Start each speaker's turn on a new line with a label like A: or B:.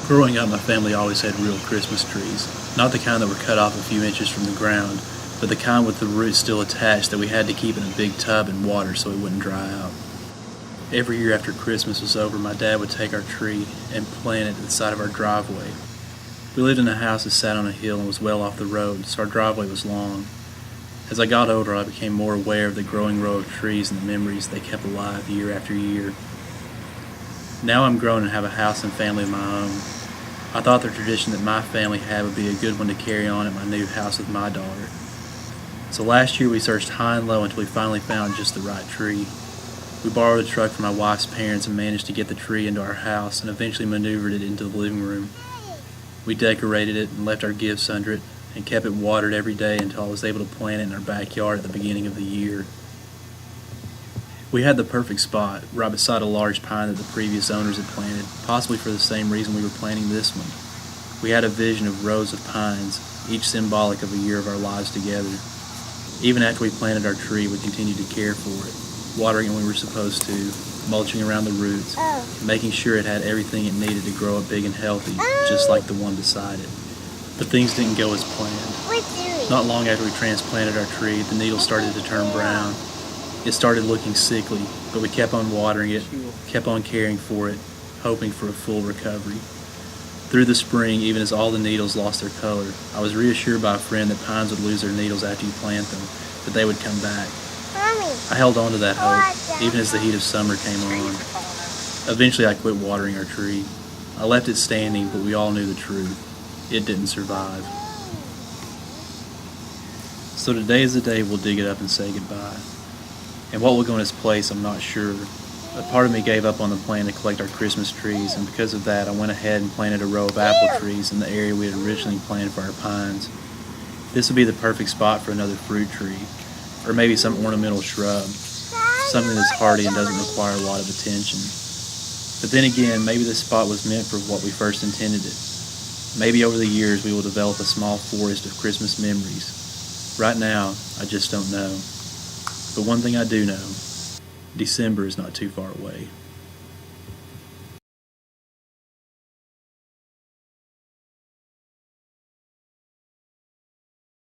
A: Growing up, my family always had real Christmas trees. Not the kind that were cut off a few inches from the ground, but the kind with the roots still attached that we had to keep in a big tub in water so it wouldn't dry out. Every year after Christmas was over, my dad would take our tree and plant it at the side of our driveway. We lived in a house that sat on a hill and was well off the road, so our driveway was long. As I got older, I became more aware of the growing row of trees and the memories they kept alive year after year. Now I'm grown and have a house and family of my own. I thought the tradition that my family had would be a good one to carry on at my new house with my daughter. So last year we searched high and low until we finally found just the right tree. We borrowed a truck from my wife's parents and managed to get the tree into our house and eventually maneuvered it into the living room. We decorated it and left our gifts under it and kept it watered every day until I was able to plant it in our backyard at the beginning of the year. We had the perfect spot, right beside a large pine that the previous owners had planted, possibly for the same reason we were planting this one. We had a vision of rows of pines, each symbolic of a year of our lives together. Even after we planted our tree, we continued to care for it, watering it when we were supposed to, mulching around the roots, and making sure it had everything it needed to grow up big and healthy, just like the one beside it. But things didn't go as planned. Not long after we transplanted our tree, the needles started to turn brown. It started looking sickly, but we kept on watering it, kept on caring for it, hoping for a full recovery. Through the spring, even as all the needles lost their color, I was reassured by a friend that pines would lose their needles after you plant them, but they would come back. I held on to that hope, even as the heat of summer came on. Eventually I quit watering our tree. I left it standing, but we all knew the truth. It didn't survive. So today is the day we'll dig it up and say goodbye. And what will go in its place, I'm not sure. A part of me gave up on the plan to collect our Christmas trees, and because of that, I went ahead and planted a row of apple trees in the area we had originally planned for our pines. This would be the perfect spot for another fruit tree, or maybe some ornamental shrub, something that's hardy and doesn't require a lot of attention. But then again, maybe this spot was meant for what we first intended it. Maybe over the years we will develop a small forest of Christmas memories. Right now, I just don't know. But one thing I do know, December is not too far away.